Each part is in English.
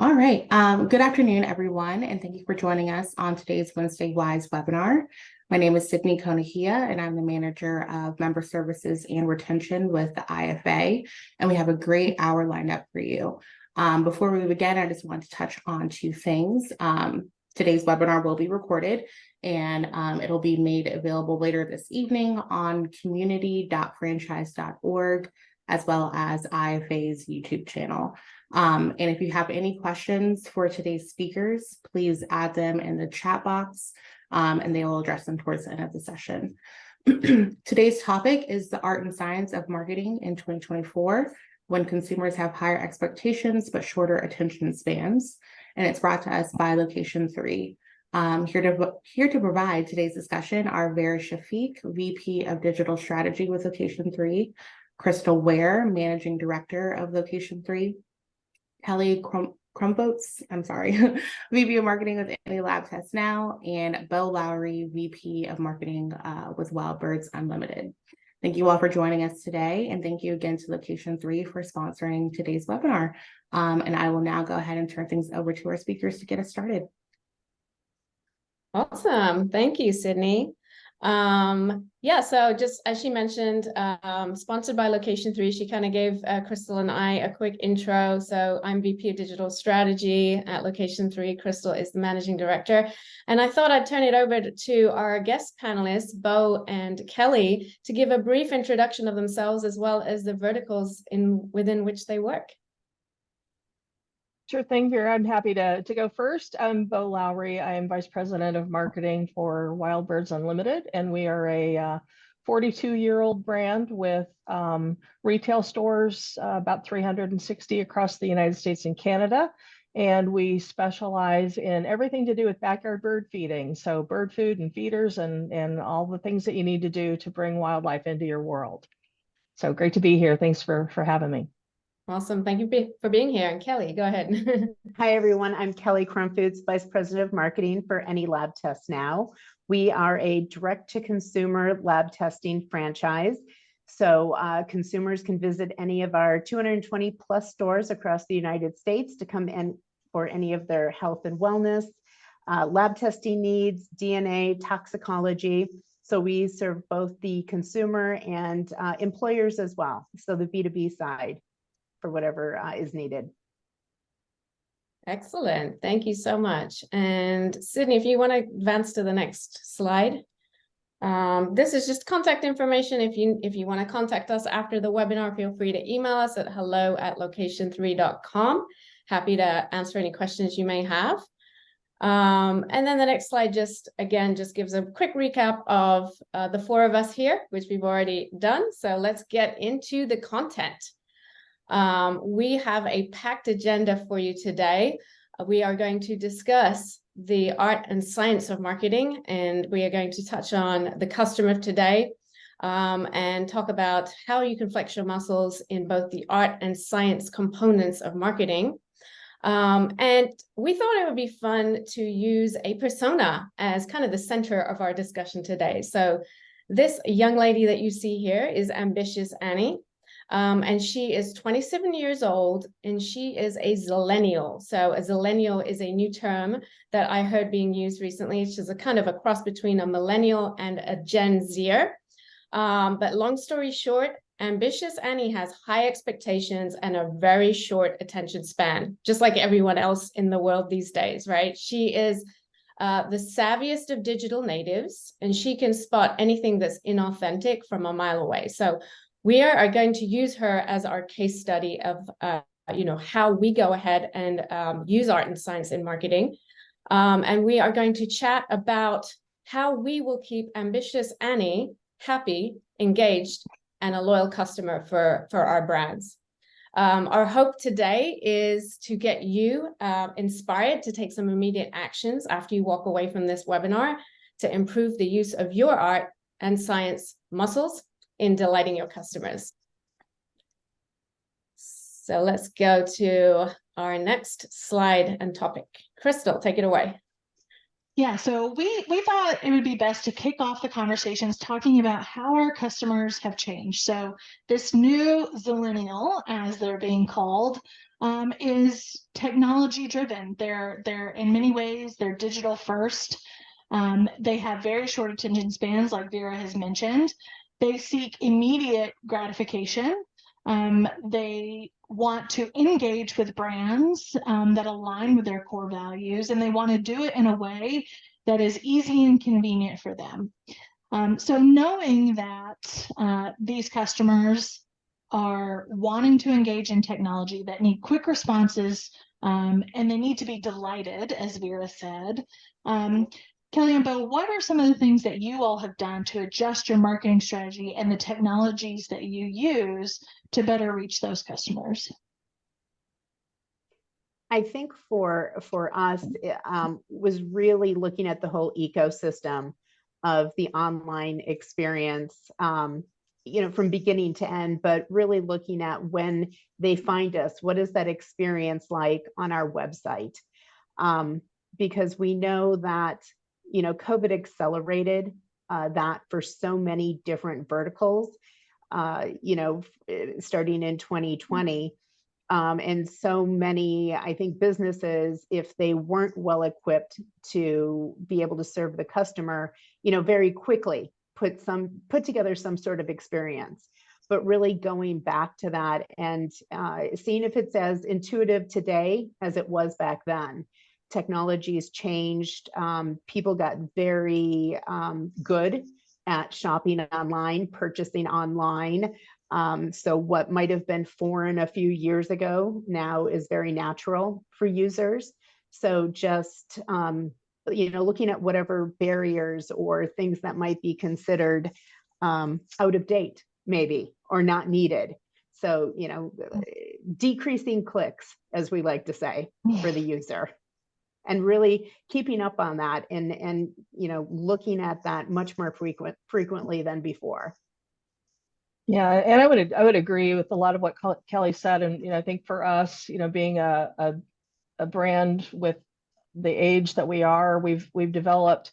All right. Good afternoon, everyone, and thank you for joining us on today's Wednesday Wise webinar. My name is Sydney Konahia, and I'm the Manager of Member Services and Retention with the IFA, and we have a great hour lined up for you. Before we begin, I just want to touch on two things. Today's webinar will be recorded, and it'll be made available later this evening on community.franchise.org, as well as IFA's YouTube channel. And if you have any questions for today's speakers, please add them in the chat box, and they will address them towards the end of the session. Today's topic is the art and science of marketing in 2024, when consumers have higher expectations but shorter attention spans. And it's brought to us by Location 3. Here to provide today's discussion are Vera Shafiq, VP of Digital Strategy with Location 3, Crystal Ware, Managing Director of Location 3, Kelly Krumvoets, VP of Marketing with Any Lab Tests Now, and Bo Lowry, VP of Marketing with Wild Birds Unlimited. Thank you all for joining us today, and thank you again to Location 3 for sponsoring today's webinar. And I will now go ahead and turn things over to our speakers to get us started. Awesome. Thank you, Sydney. So just as she mentioned, sponsored by Location 3, she kind of gave Crystal and I a quick intro. So I'm VP of Digital Strategy at Location 3. Crystal is the Managing Director. And I thought I'd turn it over to our guest panelists, Bo and Kelly, to give a brief introduction of themselves as well as the verticals within which they work. Sure thing, Vera. I'm happy to go first. I'm Bo Lowry. I am Vice President of Marketing for Wild Birds Unlimited, and we are a 42-year-old brand with retail stores, about 360 across the United States and Canada. And we specialize in everything to do with backyard bird feeding, so bird food and feeders and all the things that you need to do to bring wildlife into your world. So great to be here. Thanks for having me. Awesome. Thank you for being here. And Kelly, go ahead. Hi, everyone. I'm Kelly Krumvoets, Vice President of Marketing for Any Lab Tests Now. We are a direct-to-consumer lab testing franchise. So consumers can visit any of our 220 plus stores across the United States to come in for any of their health and wellness, lab testing needs, DNA, toxicology. So we serve both the consumer and employers as well. So the B2B side, for whatever is needed. Excellent. Thank you so much. And Sydney, if you want to advance to the next slide. This is just contact information. If you want to contact us after the webinar, feel free to email us at hello@location3.com. Happy to answer any questions you may have. And then the next slide just gives a quick recap of the four of us here, which we've already done. So let's get into the content. We have a packed agenda for you today. We are going to discuss the art and science of marketing, and we are going to touch on the customer of today, and talk about how you can flex your muscles in both the art and science components of marketing. And we thought it would be fun to use a persona as kind of the center of our discussion today. So this young lady that you see here is Ambitious Annie. And she is 27 years old, and she is a zillennial. So a zillennial is a new term that I heard being used recently. She's a kind of a cross between a millennial and a Gen Zer. But long story short, Ambitious Annie has high expectations and a very short attention span, just like everyone else in the world these days, right? She is the savviest of digital natives, and she can spot anything that's inauthentic from a mile away. So we are going to use her as our case study of, how we go ahead and use art and science in marketing. And we are going to chat about how we will keep Ambitious Annie happy, engaged, and a loyal customer for our brands. Our hope today is to get you inspired to take some immediate actions after you walk away from this webinar to improve the use of your art and science muscles in delighting your customers. So let's go to our next slide and topic. Crystal, take it away. Yeah, so we thought it would be best to kick off the conversations talking about how our customers have changed. So this new zillennial, as they're being called, is technology driven. They're in many ways, they're digital first. They have very short attention spans, like Vera has mentioned. They seek immediate gratification. They want to engage with brands that align with their core values, and they want to do it in a way that is easy and convenient for them. So knowing that these customers are wanting to engage in technology, that need quick responses, and they need to be delighted, as Vera said. Kelly and Bo, what are some of the things that you all have done to adjust your marketing strategy and the technologies that you use to better reach those customers? I think for us, it, was really looking at the whole ecosystem of the online experience, you know, from beginning to end, but really looking at when they find us, what is that experience like on our website? Because we know that, you know, COVID accelerated that for so many different verticals, you know, starting in 2020. And so many, I think, businesses, if they weren't well equipped to be able to serve the customer, you know, very quickly put together some sort of experience. But really going back to that and seeing if it's as intuitive today as it was back then. Technology has changed. People got very good at shopping online, purchasing online. So what might have been foreign a few years ago now is very natural for users. So just, you know, looking at whatever barriers or things that might be considered out of date, maybe, or not needed. So, you know, decreasing clicks, as we like to say, for the user. And really keeping up on that and you know, looking at that much more frequently than before. Yeah, and I would agree with a lot of what Kelly said, and you know, I think for us, you know, being a brand with the age that we are, we've developed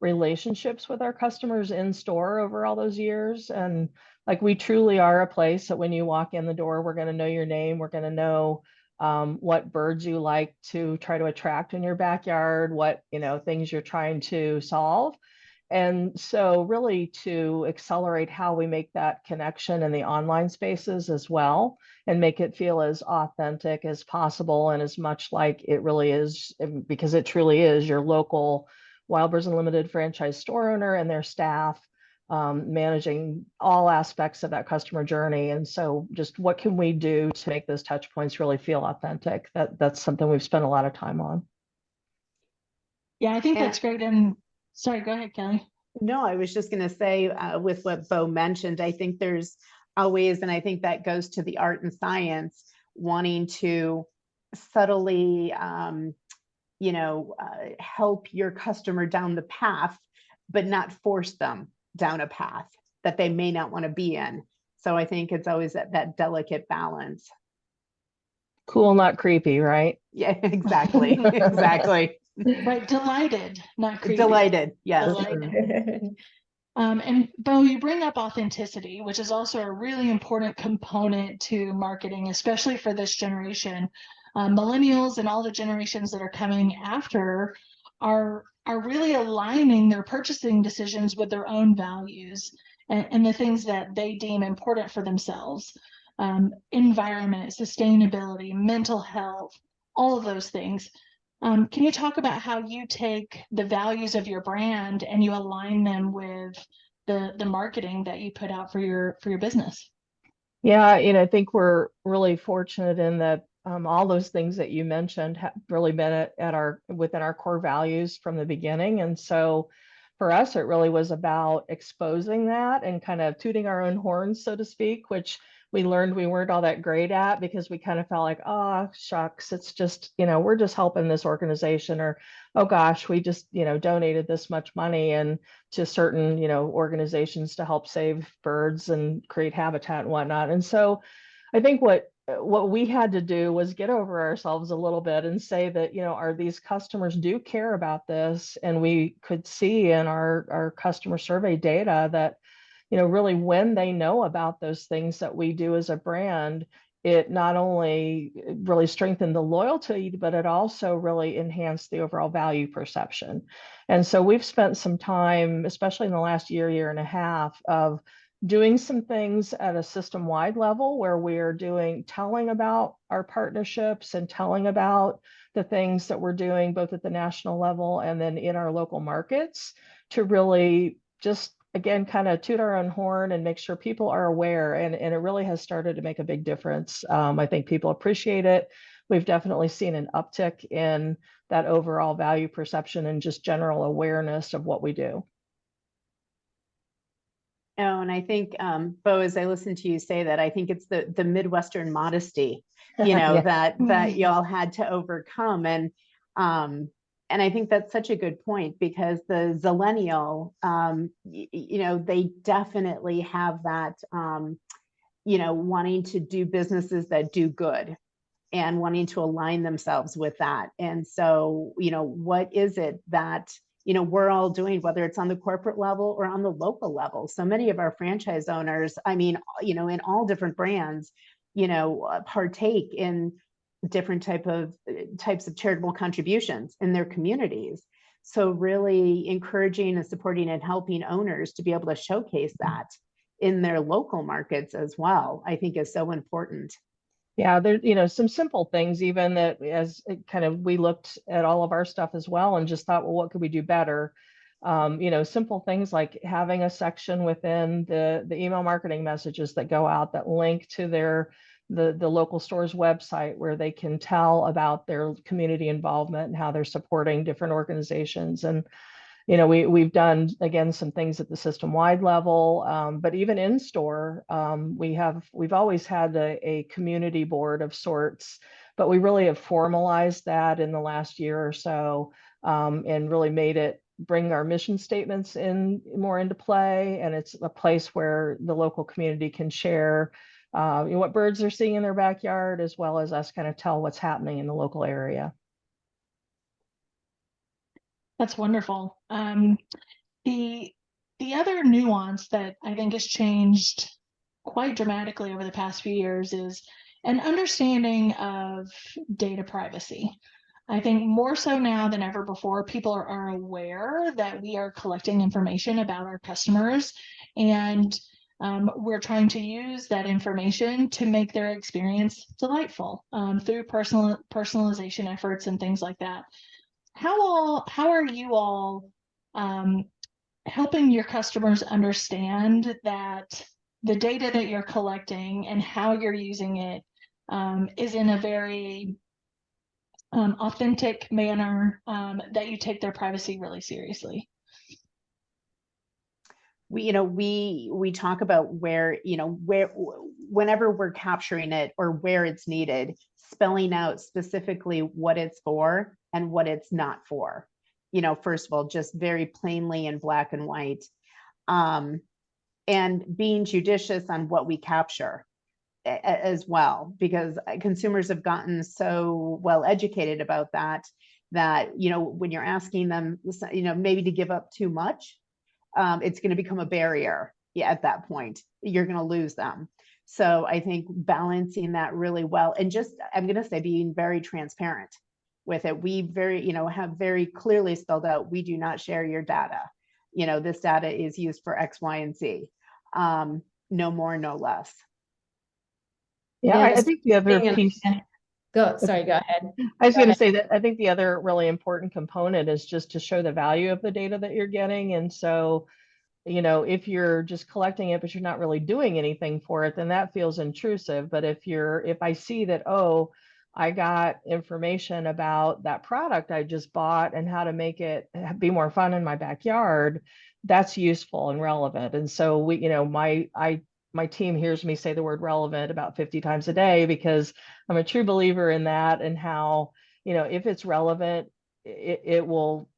relationships with our customers in store over all those years, and like we truly are a place that when you walk in the door, we're going to know your name, we're going to know what birds you like to try to attract in your backyard, what, you know, things you're trying to solve. And so really to accelerate how we make that connection in the online spaces as well and make it feel as authentic as possible and as much like it really is, because it truly is your local Wild Birds Unlimited franchise store owner and their staff managing all aspects of that customer journey. And so just what can we do to make those touch points really feel authentic? That's something we've spent a lot of time on. Yeah, I think And- that's great. And sorry, go ahead, Kelly. No, I was just going to say with what Bo mentioned, I think there's always, and I think that goes to the art and science, wanting to subtly, you know, help your customer down the path, but not force them down a path that they may not want to be in. So I think it's always that delicate balance. Cool, not creepy, right? Yeah, exactly. Exactly. Right, delighted, not creepy. Delighted. Yes. Delighted. And Bo, you bring up authenticity, which is also a really important component to marketing, especially for this generation. Millennials and all the generations that are coming after are really aligning their purchasing decisions with their own values and the things that they deem important for themselves. Environment, sustainability, mental health, all of those things. Can you talk about how you take the values of your brand and you align them with the marketing that you put out for your business? Yeah, you know, I think we're really fortunate in that all those things that you mentioned have really been within our core values from the beginning. And so for us, it really was about exposing that and kind of tooting our own horns, so to speak, which we learned we weren't all that great at because we kind of felt like, oh, shucks, it's just, you know, we're just helping this organization, or, oh gosh, we just, you know, donated this much money and to certain, you know, organizations to help save birds and create habitat and whatnot. And so I think what we had to do was get over ourselves a little bit and say that, you know, these customers do care about this. And we could see in our customer survey data that, you know, really when they know about those things that we do as a brand, it not only really strengthened the loyalty, but it also really enhanced the overall value perception. And so we've spent some time, especially in the last year and a half, of doing some things at a system-wide level where we're telling about our partnerships and telling about the things that we're doing both at the national level and then in our local markets to really just, again, kind of toot our own horn and make sure people are aware. And it really has started to make a big difference. I think people appreciate it. We've definitely seen an uptick in that overall value perception and just general awareness of what we do. Oh, and I think, Bo, as I listen to you say that, I think it's the Midwestern modesty, Yeah. that y'all had to overcome. And I think that's such a good point because the Zillennial, they definitely have that, wanting to do businesses that do good and wanting to align themselves with that. And so, what is it that we're all doing, whether it's on the corporate level or on the local level? So many of our franchise owners, in all different brands, partake in different types of charitable contributions in their communities. So really encouraging and supporting and helping owners to be able to showcase that in their local markets as well, I think is so important. Yeah, there, some simple things, even that as we looked at all of our stuff as well and just thought, well, what could we do better? Simple things like having a section within the email marketing messages that go out that link to the local store's website where they can tell about their community involvement and how they're supporting different organizations. And we've done, again, some things at the system-wide level, but even in store, we've always had a community board of sorts, but we really have formalized that in the last year or so, and really made it bring our mission statements more into play. And it's a place where the local community can share what birds they're seeing in their backyard, as well as us kind of tell what's happening in the local area. That's wonderful. The other nuance that I think has changed quite dramatically over the past few years is an understanding of data privacy. I think more so now than ever before, people are aware that we are collecting information about our customers, and we're trying to use that information to make their experience delightful through personalization efforts and things like that. How are you all helping your customers understand that the data that you're collecting and how you're using it is in a very authentic manner, that you take their privacy really seriously? We talk about where whenever we're capturing it or where it's needed, spelling out specifically what it's for and what it's not for. First of all, just very plainly in black and white, and being judicious on what we capture as well, because consumers have gotten so well educated about that when you're asking them, maybe to give up too much, it's going to become a barrier. Yeah, at that point, you're going to lose them. So I think balancing that really well, and just, I'm going to say, being very transparent with it. We have very clearly spelled out, we do not share your data. This data is used for X, Y, and Z. No more, no less. Yeah, I think the other piece. Go ahead. I was going to say that I think the other really important component is just to show the value of the data that you're getting. And so, if you're just collecting it, but you're not really doing anything for it, then that feels intrusive. But if I see that, oh, I got information about that product I just bought and how to make it be more fun in my backyard, that's useful and relevant. And so my team hears me say the word relevant about 50 times a day, because I'm a true believer in that, and how, if it's relevant, it will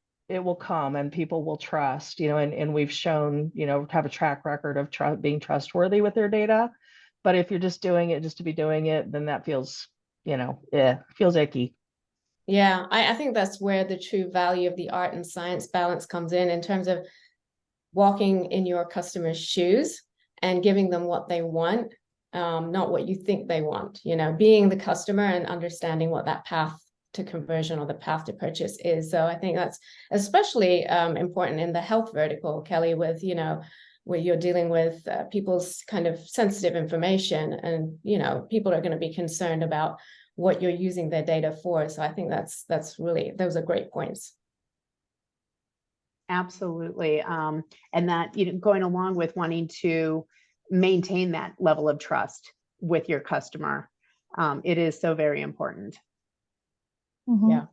come and people will trust, and we've shown, have a track record of being trustworthy with their data. But if you're just doing it just to be doing it, then that feels, feels icky. Yeah, I think that's where the true value of the art and science balance comes in terms of walking in your customer's shoes and giving them what they want not what you think they want, being the customer and understanding what that path to conversion or the path to purchase is. So I think that's especially important in the health vertical, Kelly, with, where you're dealing with people's kind of sensitive information, and, people are going to be concerned about what you're using their data for. So I think that's really, those are great points. Absolutely. And that, going along with wanting to maintain that level of trust with your customer, it is so very important. Yeah.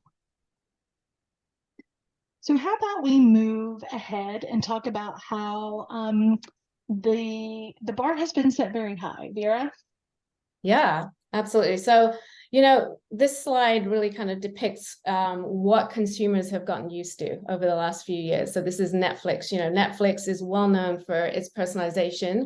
So how about we move ahead and talk about how the bar has been set very high, Vera? Yeah, absolutely. So, this slide really kind of depicts what consumers have gotten used to over the last few years. So this is Netflix. Netflix is well known for its personalization.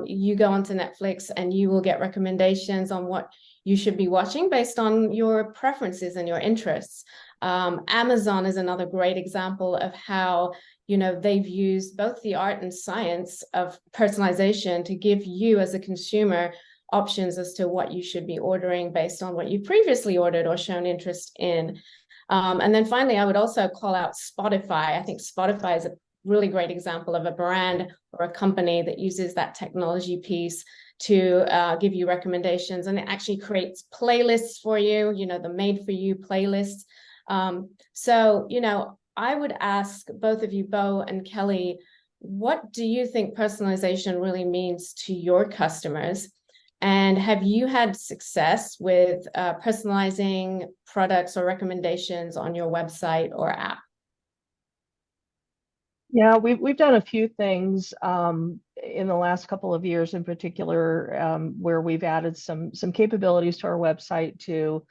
You go onto Netflix and you will get recommendations on what you should be watching based on your preferences and your interests. Amazon is another great example of how they've used both the art and science of personalization to give you as a consumer options as to what you should be ordering based on what you previously ordered or shown interest in. And then finally, I would also call out Spotify. I think Spotify is a really great example of a brand or a company that uses that technology piece to give you recommendations, and it actually creates playlists for you, the made for you playlists. So, I would ask both of you, Bo and Kelly, what do you think personalization really means to your customers? And have you had success with personalizing products or recommendations on your website or app? Yeah, we've done a few things in the last couple of years, in particular, where we've added some capabilities to our website to,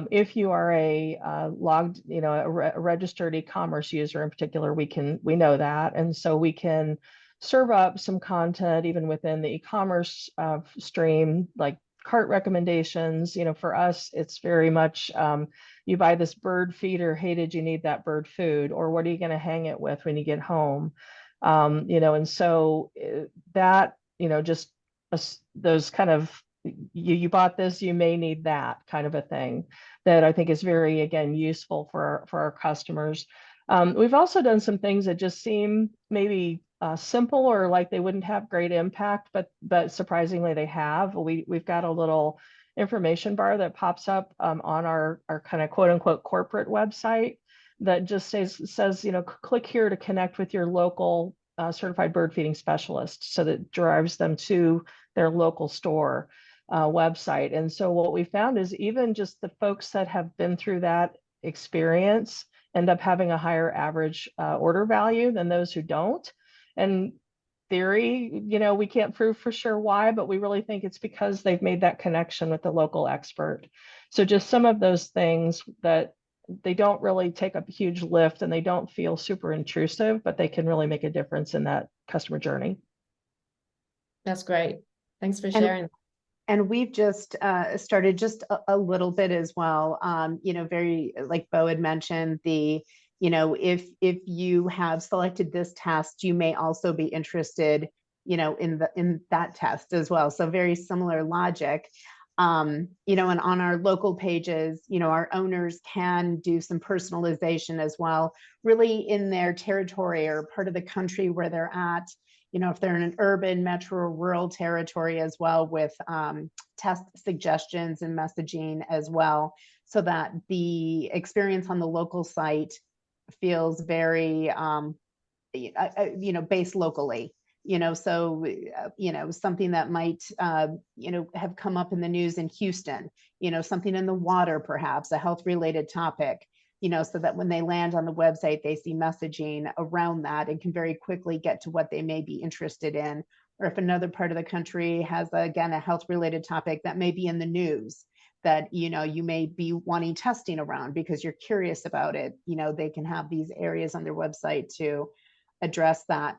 if you are a logged, a registered e-commerce user in particular, we know that, and so we can serve up some content even within the e-commerce stream, like cart recommendations. For us, it's very much you buy this bird feeder. Hey, did you need that bird food? Or what are you going to hang it with when you get home? And so that, just those kind of, you bought this, you may need that kind of a thing, that I think is very, again, useful for our customers. We've also done some things that just seem maybe simple or like they wouldn't have great impact, but surprisingly they have. We've got a little information bar that pops up on our kind of quote unquote corporate website that just says, click here to connect with your local certified bird feeding specialist. So that drives them to their local store website. And so what we found is even just the folks that have been through that experience end up having a higher average order value than those who don't. And theory, we can't prove for sure why, but we really think it's because they've made that connection with the local expert. So just some of those things that they don't really take a huge lift and they don't feel super intrusive, but they can really make a difference in that customer journey. That's great. Thanks for sharing. And we've just started just a little bit as well. Very, like Bo had mentioned, if you have selected this test, you may also be interested, in that test as well. So very similar logic. And on our local pages, our owners can do some personalization as well, really in their territory or part of the country where they're at. If they're in an urban, metro, or rural territory as well, with test suggestions and messaging as well, so that the experience on the local site feels very, based locally. So, something that might, have come up in the news in Houston, something in the water, perhaps a health related topic. So that when they land on the website, they see messaging around that and can very quickly get to what they may be interested in. Or if another part of the country has, again, a health related topic that may be in the news that, you may be wanting testing around because you're curious about it, they can have these areas on their website to address that.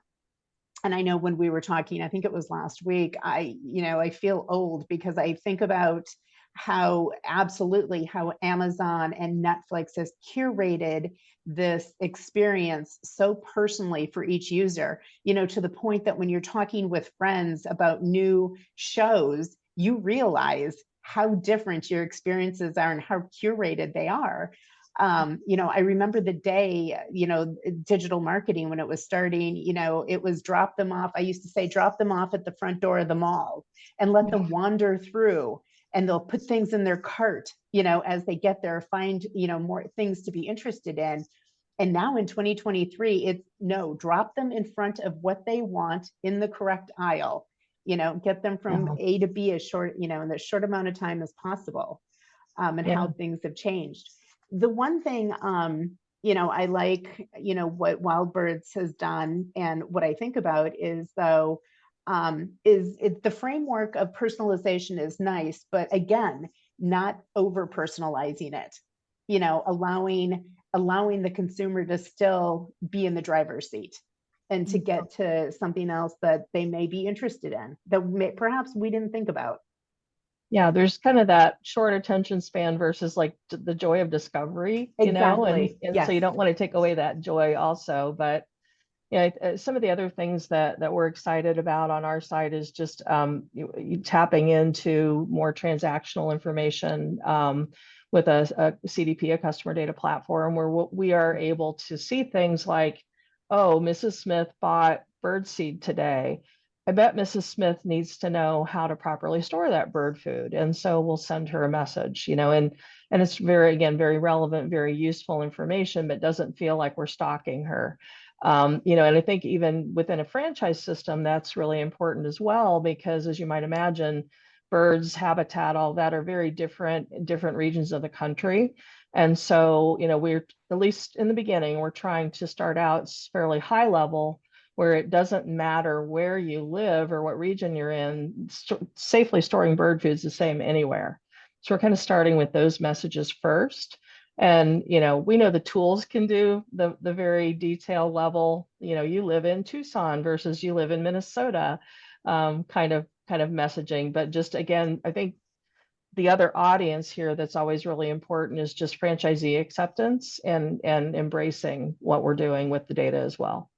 And I know when we were talking, I think it was last week, I feel old because I think about how absolutely how Amazon and Netflix has curated this experience so personally for each user, you know, to the point that when you're talking with friends about new shows, you realize how different your experiences are and how curated they are. You know, I remember the day, you know, digital marketing when it was starting, you know, it was drop them off. I used to say, drop them off at the front door of the mall and let them wander through, and they'll put things in their cart, you know, as they get there, find, you know, more things to be interested in. And now in 2023, it's no, drop them in front of what they want in the correct aisle, you know, get them from Yeah. A to B as short, you know, in the short amount of time as possible. And Yeah. how things have changed. The one thing, you know, I like, you know, what Wild Birds has done, and what I think about is though, is it, the framework of personalization is nice, but again, not over personalizing it, you know, allowing the consumer to still be in the driver's seat and to get to something else that they may be interested in that perhaps we didn't think about. Yeah, there's kind of that short attention span versus like the joy of discovery, you know, Exactly. and Yes. so you don't want to take away that joy also. But yeah, some of the other things that we're excited about on our side is just you tapping into more transactional information with a CDP, a customer data platform, where we are able to see things like, oh, Mrs. Smith bought birdseed today. I bet Mrs. Smith needs to know how to properly store that bird food. And so we'll send her a message, you know, and it's very, again, very relevant, very useful information, but doesn't feel like we're stalking her. You know, and I think even within a franchise system, that's really important as well, because as you might imagine, birds, habitat, all that are very different in different regions of the country. And so, you know, we're, at least in the beginning, we're trying to start out fairly high level, where it doesn't matter where you live or what region you're in, safely storing bird food is the same anywhere. So we're kind of starting with those messages first. And, you know, we know the tools can do the very detailed level, you know, you live in Tucson versus you live in Minnesota, kind of messaging. But just again, I think the other audience here that's always really important is just franchisee acceptance and embracing what we're doing with the data as well.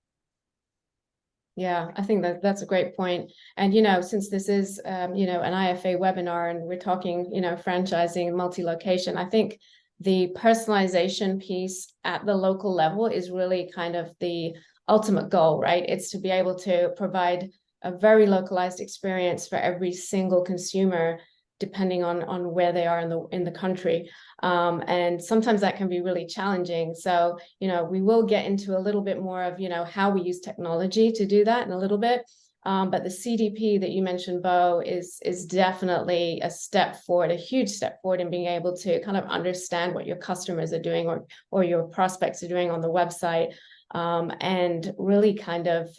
Yeah, I think that's a great point. And, you know, since this is, you know, an IFA webinar and we're talking, you know, franchising and multi-location, I think the personalization piece at the local level is really kind of the ultimate goal, right? It's to be able to provide a very localized experience for every single consumer, depending on where they are in the country. And sometimes that can be really challenging. So, you know, we will get into a little bit more of, you know, how we use technology to do that in a little bit. But the CDP that you mentioned, Bo, is definitely a step forward, a huge step forward in being able to kind of understand what your customers are doing or your prospects are doing on the website. And really kind of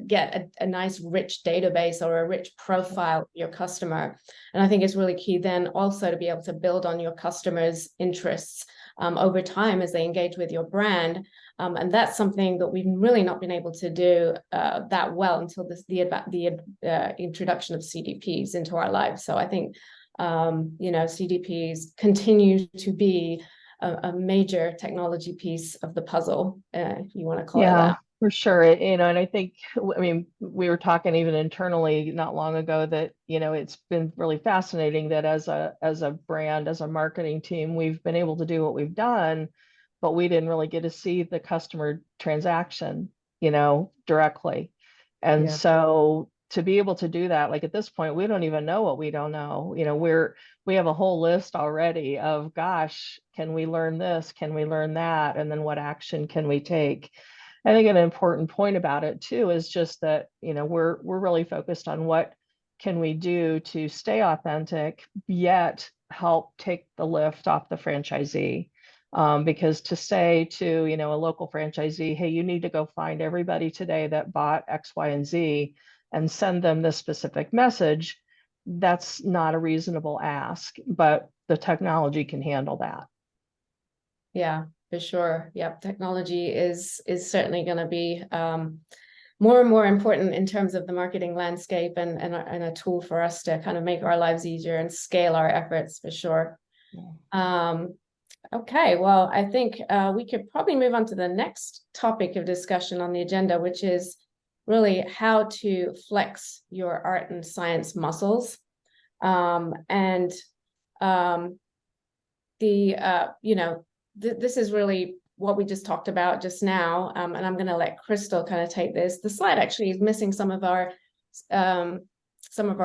get a nice rich database or a rich profile of your customer. And I think it's really key then also to be able to build on your customers' interests over time as they engage with your brand. And that's something that we've really not been able to do that well until the introduction of CDPs into our lives. So I think, you know, CDPs continue to be a major technology piece of the puzzle, if you want to call it that. For sure. You know, and I think, I mean, we were talking even internally not long ago that, you know, it's been really fascinating that as a brand, as a marketing team, we've been able to do what we've done, but we didn't really get to see the customer transaction, you know, directly. And so to be able to do that, like at this point, we don't even know what we don't know. You know, we have a whole list already of, gosh, can we learn this? Can we learn that? And then what action can we take? I think an important point about it too is just that, you know, we're really focused on what can we do to stay authentic, yet help take the lift off the franchisee. Because to say to, you know, a local franchisee, hey, you need to go find everybody today that bought X, Y, and Z and send them this specific message, that's not a reasonable ask, but the technology can handle that. Yeah, for sure. Yep, technology is certainly going to be more and more important in terms of the marketing landscape and a tool for us to kind of make our lives easier and scale our efforts for sure. Okay, well, I think we could probably move on to the next topic of discussion on the agenda, which is really how to flex your art and science muscles. This is really what we just talked about just now, and I'm going to let Crystal kind of take this. The slide actually is missing some of our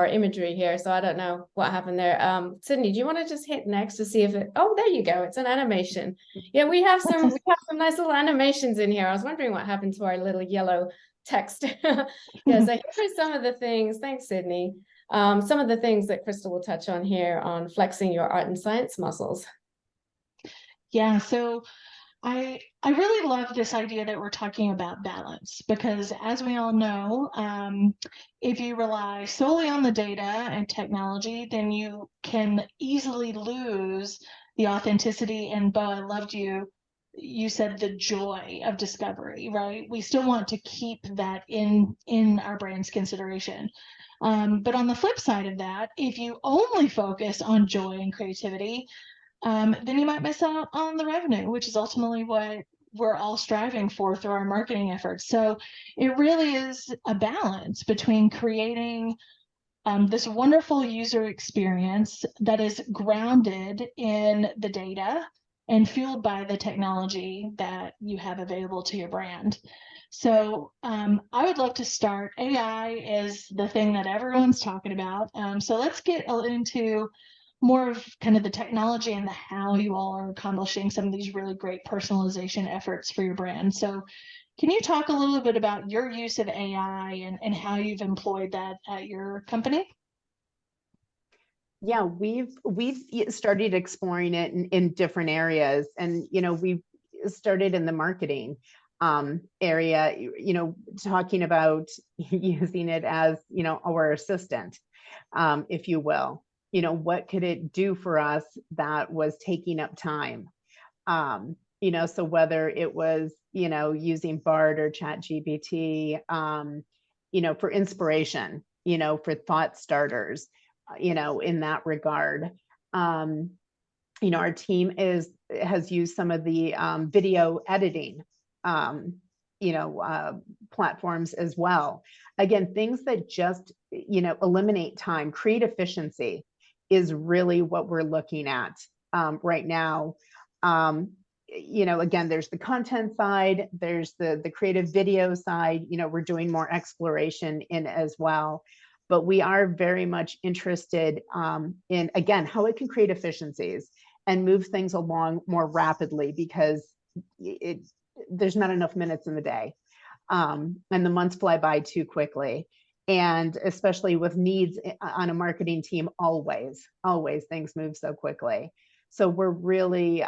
imagery here, so I don't know what happened there. Sydney, do you want to just hit next to see if it? Oh, there you go. It's an animation. Yeah, we have some nice little animations in here. I was wondering what happened to our little yellow text. Yeah, so here's some of the things. Thanks, Sydney. Some of the things that Crystal will touch on here on flexing your art and science muscles. Yeah, so I really love this idea that we're talking about balance, because as we all know, if you rely solely on the data and technology, then you can easily lose the authenticity. And Bo, I loved you said the joy of discovery, right? We still want to keep that in our brand's consideration. But on the flip side of that, if you only focus on joy and creativity, then you might miss out on the revenue, which is ultimately what we're all striving for through our marketing efforts. So it really is a balance between creating this wonderful user experience that is grounded in the data and fueled by the technology that you have available to your brand. So I would love to start. AI is the thing that everyone's talking about. So let's get into more of kind of the technology and the how you all are accomplishing some of these really great personalization efforts for your brand. So can you talk a little bit about your use of AI and how you've employed that at your company? Yeah, we've started exploring it in different areas, and we've started in the marketing area, talking about using it as our assistant, if you will. What could it do for us that was taking up time? So whether it was using Bard or ChatGPT, for inspiration, for thought starters, in that regard. Our team has used some of the video editing platforms as well. Again, things that just eliminate time, create efficiency is really what we're looking at right now. Again, there's the content side, there's the creative video side. We're doing more exploration in as well. But we are very much interested in, again, how it can create efficiencies and move things along more rapidly, because there's not enough minutes in the day, and the months fly by too quickly. And especially with needs on a marketing team, always things move so quickly. So we're really,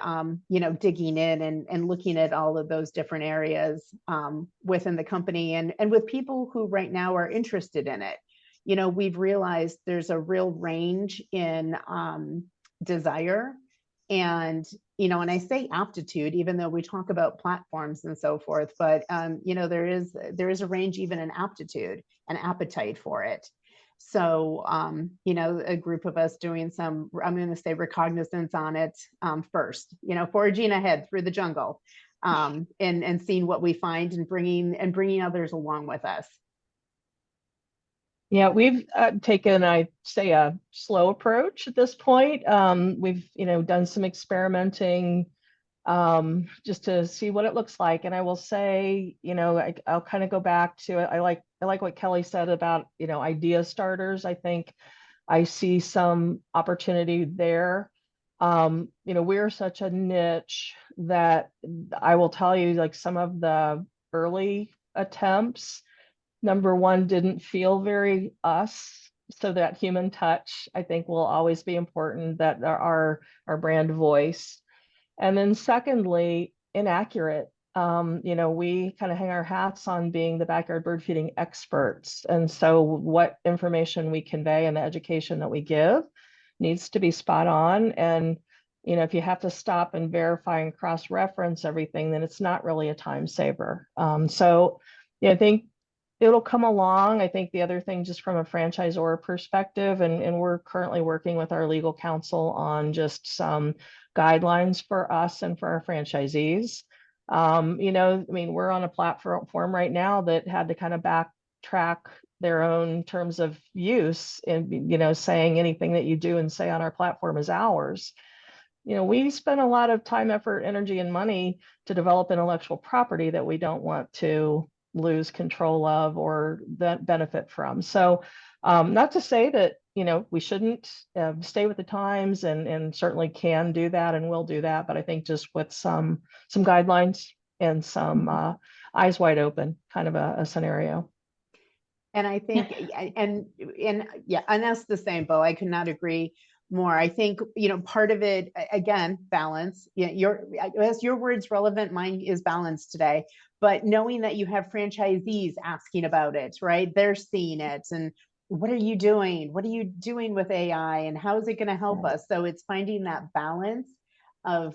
digging in and looking at all of those different areas within the company and with people who right now are interested in it. We've realized there's a real range in desire and, and I say aptitude, even though we talk about platforms and so forth, but, there is a range even in aptitude and appetite for it. So, a group of us doing some, I'm going to say recognizance on it first, foraging ahead through the jungle and seeing what we find and bringing others along with us. Yeah, we've taken, I'd say, a slow approach at this point. We've, done some experimenting just to see what it looks like. And I will say, I'll kind of go back to it. I like what Kelly said about, idea starters. I think I see some opportunity there. We're such a niche that I will tell you, like, some of the early attempts, number one, didn't feel very us. So that human touch, I think, will always be important, that our brand voice. And then secondly, inaccurate. We kind of hang our hats on being the backyard bird feeding experts. And so what information we convey and the education that we give needs to be spot on. And, if you have to stop and verify and cross-reference everything, then it's not really a time saver. I think it'll come along. I think the other thing, just from a franchisor perspective, and we're currently working with our legal counsel on just some guidelines for us and for our franchisees. You know, I mean, we're on a platform right now that had to kind of backtrack their own terms of use, and, you know, saying anything that you do and say on our platform is ours. You know, we spend a lot of time, effort, energy, and money to develop intellectual property that we don't want to lose control of or that benefit from. So not to say that, you know, we shouldn't stay with the times, and certainly can do that and will do that. But I think just with some guidelines and some eyes wide open kind of a scenario. And I think, and yeah, and that's the same, Bo. I could not agree more. I think, you know, part of it, again, balance. Yeah, as your words relevant, mine is balance today. But knowing that you have franchisees asking about it, right? They're seeing it, and what are you doing? What are you doing with AI, and how is it going to help us? So it's finding that balance of,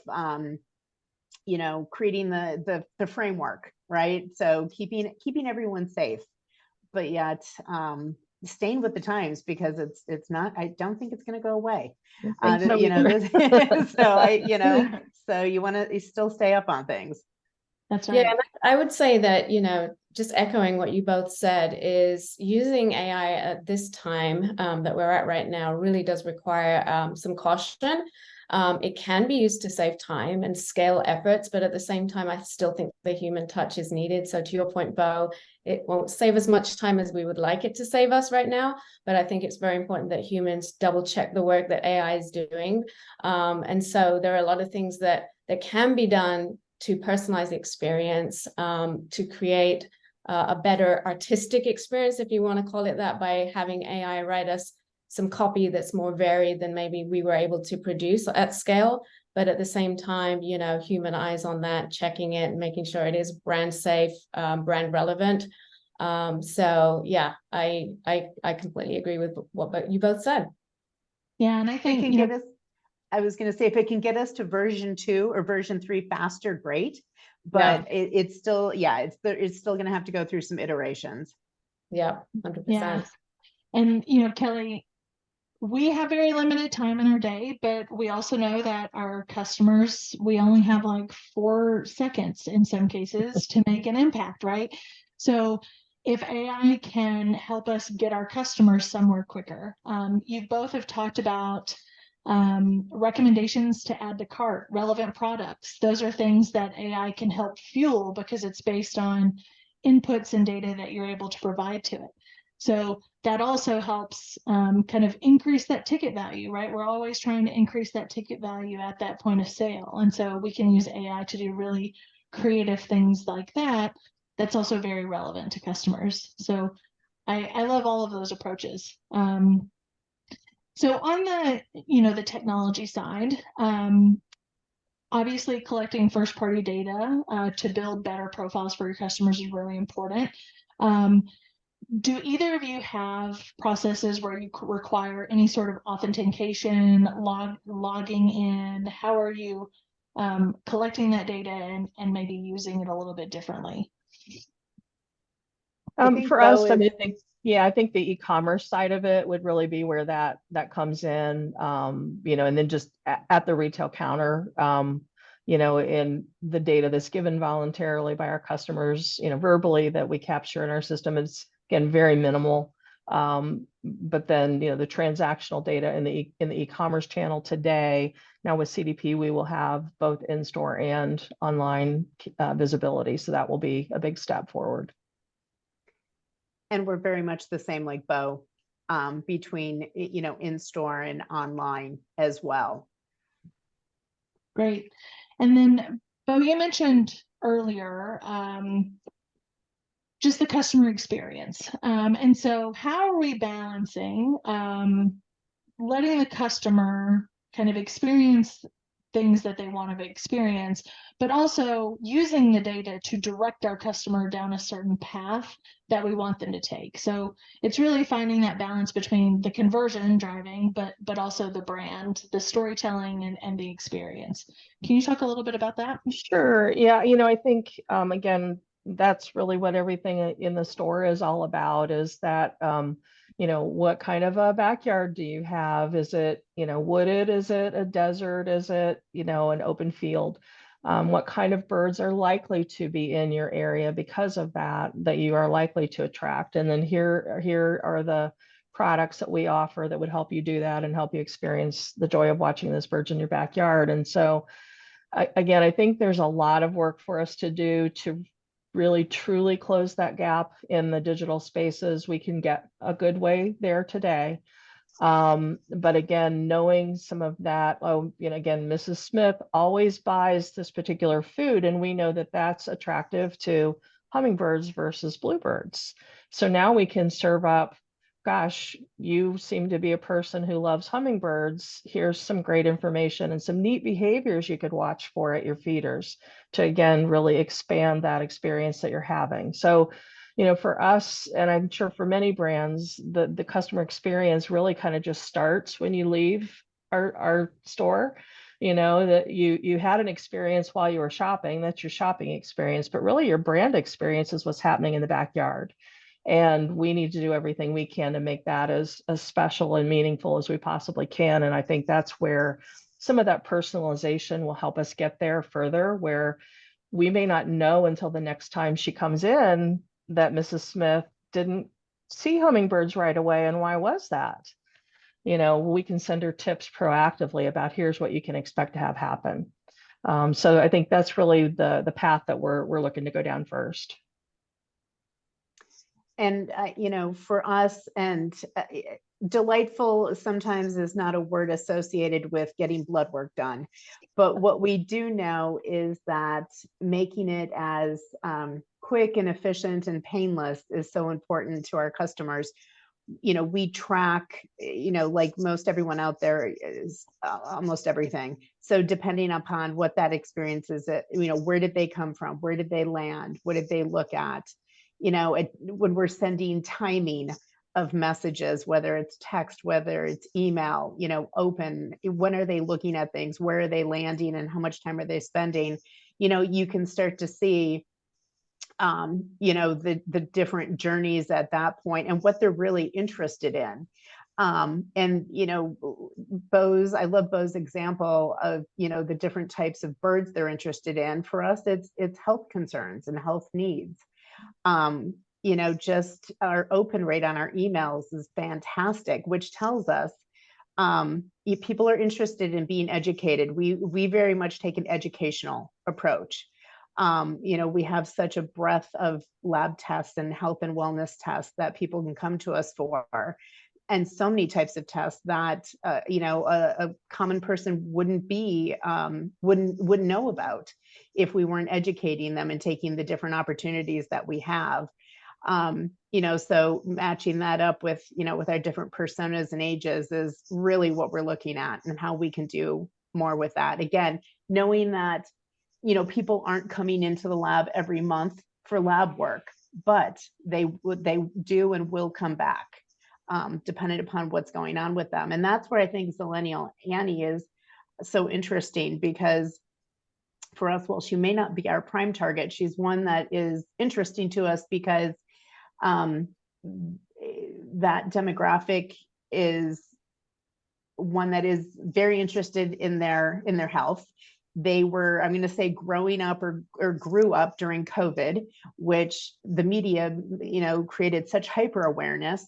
you know, creating the framework, right? So keeping everyone safe, but yet staying with the times, because it's not, I don't think it's going to go away. So You know, so you want to still stay up on things. That's right. Yeah, and I would say that, you know, just echoing what you both said, is using AI at this time that we're at right now really does require some caution. It can be used to save time and scale efforts, but at the same time, I still think the human touch is needed. So to your point, Bo, it won't save as much time as we would like it to save us right now, but I think it's very important that humans double check the work that AI is doing. And so there are a lot of things that can be done to personalize the experience, to create a better artistic experience, if you want to call it that, by having AI write us some copy that's more varied than maybe we were able to produce at scale. But at the same time, you know, human eyes on that, checking it, making sure it is brand safe, brand relevant. So yeah, I completely agree with what you both said. Yeah, and I It think, can you know, get us, I was going to say, if it can get us to version 2 or version 3 faster, great. But it's still, yeah, it's still going to have to go through some iterations. Yeah, 100%. yeah. And, you know, Kelly, we have very limited time in our day, but we also know that our customers, we only have like 4 seconds in some cases to make an impact, right? So if AI can help us get our customers somewhere quicker, you both have talked about recommendations to add to cart, relevant products. Those are things that AI can help fuel because it's based on inputs and data that you're able to provide to it. So that also helps kind of increase that ticket value, right? We're always trying to increase that ticket value at that point of sale. And so we can use AI to do really creative things like that. That's also very relevant to customers. So I love all of those approaches. So on the, you know, the technology side, obviously collecting first party data to build better profiles for your customers is really important. Do either of you have processes where you require any sort of authentication, logging in? How are you collecting that data and maybe using it a little bit differently? For us, I mean, I think the e-commerce side of it would really be where that comes in, you know, and then just at the retail counter, you know, in the data that's given voluntarily by our customers, you know, verbally that we capture in our system is, again, very minimal. But then, you know, the transactional data in the e-commerce channel today, now with CDP, we will have both in-store and online visibility. So that will be a big step forward. And we're very much the same, like Bo, between, you know, in-store and online as well. Great. And then, Bo, you mentioned earlier just the customer experience. And so how are we balancing letting the customer kind of experience things that they want to experience, but also using the data to direct our customer down a certain path that we want them to take? So it's really finding that balance between the conversion driving, but also the brand, the storytelling, and the experience. Can you talk a little bit about that? Sure. Yeah. You know, I think, again, that's really what everything in the store is all about, is that, you know, what kind of a backyard do you have? Is it, you know, wooded? Is it a desert? Is it, you know, an open field? What kind of birds are likely to be in your area because of that you are likely to attract? And then here are the products that we offer that would help you do that and help you experience the joy of watching those birds in your backyard. And so, again, I think there's a lot of work for us to do to really truly close that gap in the digital spaces. We can get a good way there today. But again, knowing some of that, oh, you know, again, Mrs. Smith always buys this particular food, and we know that that's attractive to hummingbirds versus bluebirds. So now we can serve up, gosh, you seem to be a person who loves hummingbirds. Here's some great information and some neat behaviors you could watch for at your feeders to, again, really expand that experience that you're having. So, you know, for us, and I'm sure for many brands, the customer experience really kind of just starts when you leave our store. You know, that you had an experience while you were shopping, that's your shopping experience, but really your brand experience is what's happening in the backyard. And we need to do everything we can to make that as special and meaningful as we possibly can. And I think that's where some of that personalization will help us get there further, where we may not know until the next time she comes in that Mrs. Smith didn't see hummingbirds right away. And why was that? You know, we can send her tips proactively about here's what you can expect to have happen. So I think that's really the path that we're looking to go down first. And, you know, for us, and delightful sometimes is not a word associated with getting blood work done. But what we do know is that making it as quick and efficient and painless is so important to our customers. You know, we track, you know, like most everyone out there, is almost everything. So depending upon what that experience is, you know, where did they come from? Where did they land? What did they look at? You know, when we're sending timing of messages, whether it's text, whether it's email, you know, open, when are they looking at things? Where are they landing and how much time are they spending? You know, you can start to see you know, the different journeys at that point and what they're really interested in. And, you know, Bo's, I love Bo's example of, you know, the different types of birds they're interested in. For us, it's health concerns and health needs. You know, just our open rate on our emails is fantastic, which tells us people are interested in being educated. We very much take an educational approach. You know, we have such a breadth of lab tests and health and wellness tests that people can come to us for, and so many types of tests that you know, a common person wouldn't know about if we weren't educating them and taking the different opportunities that we have. You know, so matching that up with, you know, with our different personas and ages is really what we're looking at, and how we can do more with that. Again, knowing that, you know, people aren't coming into the lab every month for lab work, but they do and will come back, depending upon what's going on with them. And that's where I think Zillennial Annie is so interesting, because for us, while she may not be our prime target, she's one that is interesting to us because that demographic is one that is very interested in their health. They were, I'm going to say, growing up or grew up during COVID, which the media, you know, created such hyper awareness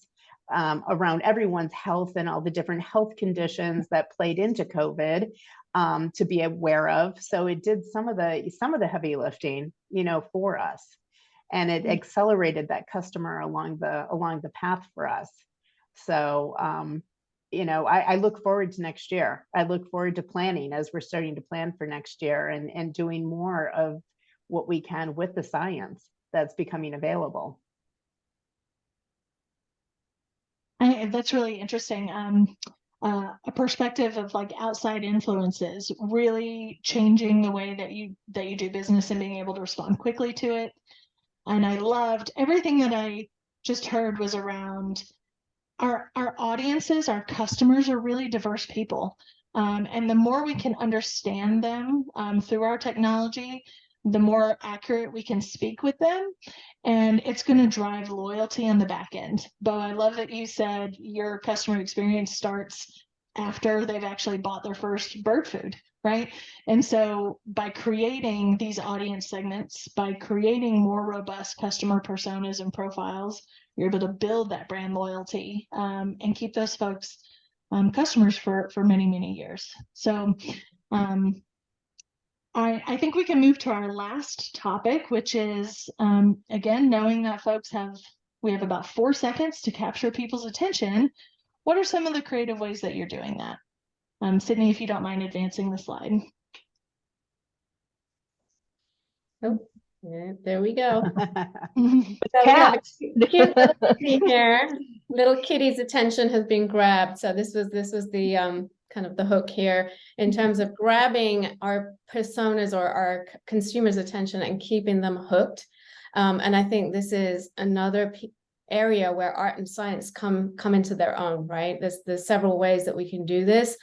around everyone's health and all the different health conditions that played into COVID to be aware of. So it did some of the heavy lifting, you know, for us, and it accelerated that customer along the path for us. So you know, I look forward to next year. I look forward to planning as we're starting to plan for next year, and doing more of what we can with the science that's becoming available. That's really interesting. A perspective of like outside influences really changing the way that you do business and being able to respond quickly to it. And I loved everything that I just heard was around our audiences, our customers are really diverse people. And the more we can understand them through our technology, the more accurate we can speak with them, and it's going to drive loyalty on the back end. Bo, I love that you said your customer experience starts after they've actually bought their first bird food, right? And so by creating these audience segments, by creating more robust customer personas and profiles, you're able to build that brand loyalty, and keep those folks customers for many, many years. So I think we can move to our last topic, which is, again, knowing that we have about 4 seconds to capture people's attention. What are some of the creative ways that you're doing that? Sydney, if you don't mind advancing the slide. Oh, yeah, there we go. With So we have a cats. cute little kitty here. Little kitty's attention has been grabbed. So this was the kind of the hook here in terms of grabbing our personas or our consumers' attention and keeping them hooked. And I think this is another area where art and science come into their own, right? There's several ways that we can do this.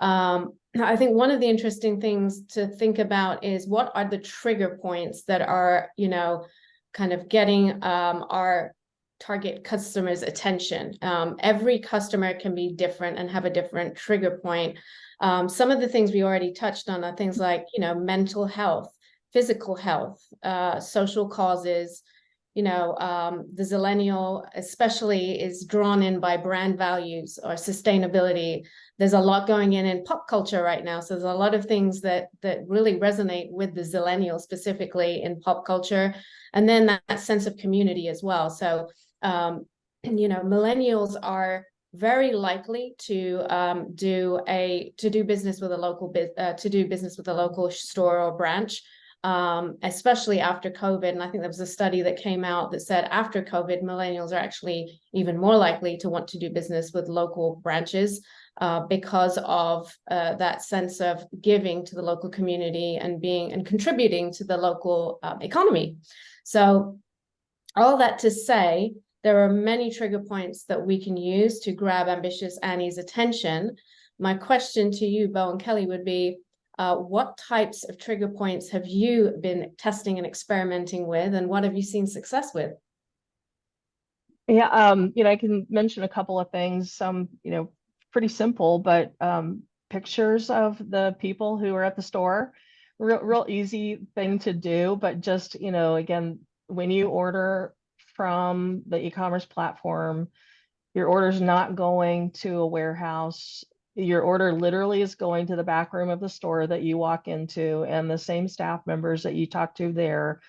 I think one of the interesting things to think about is what are the trigger points that are, you know, kind of getting our target customers' attention. Every customer can be different and have a different trigger point. Some of the things we already touched on are things like, you know, mental health, physical health, social causes. You know, the Zillennial especially is drawn in by brand values or sustainability. There's a lot going in pop culture right now. So there's a lot of things that really resonate with the Zillennial specifically in pop culture. And then that sense of community as well. So, you know, millennials are very likely to do business with a local store or branch. Especially after COVID. And I think there was a study that came out that said after COVID, millennials are actually even more likely to want to do business with local branches because of that sense of giving to the local community and contributing to the local economy. So all that to say, there are many trigger points that we can use to grab Ambitious Annie's attention. My question to you, Bo and Kelly, would be, what types of trigger points have you been testing and experimenting with, and what have you seen success with? Yeah, you know, I can mention a couple of things, some, you know, pretty simple, but pictures of the people who are at the store, real easy thing to do, but just, you know, again, when you order from the e-commerce platform, your order's not going to a warehouse. Your order literally is going to the back room of the store that you walk into, and the same staff members that you talk to there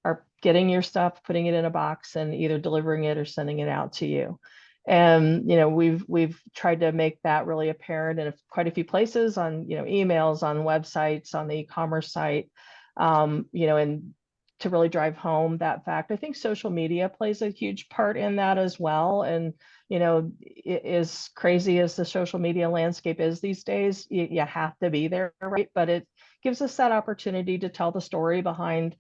are getting your stuff, putting it in a box, and either delivering it or sending it out to you. And, you know, we've tried to make that really apparent in quite a few places on, you know, emails, on websites, on the e-commerce site, you know, and to really drive home that fact. I think social media plays a huge part in that as well. And, you know, as crazy as the social media landscape is these days, you have to be there, right? But it gives us that opportunity to tell the story behind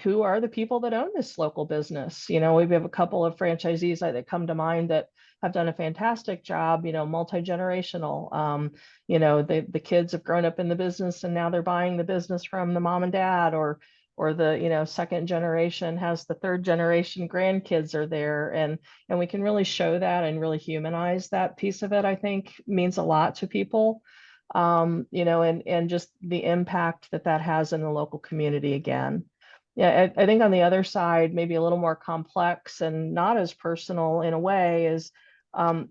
who are the people that own this local business. You know, we have a couple of franchisees that come to mind that have done a fantastic job, you know, multi-generational. You know, the kids have grown up in the business and now they're buying the business from the mom and dad, or the, you know, second generation has the third generation grandkids are there, and we can really show that and really humanize that piece of it. I think means a lot to people, you know, and just the impact that has in the local community again. Yeah, I think on the other side, maybe a little more complex and not as personal in a way, is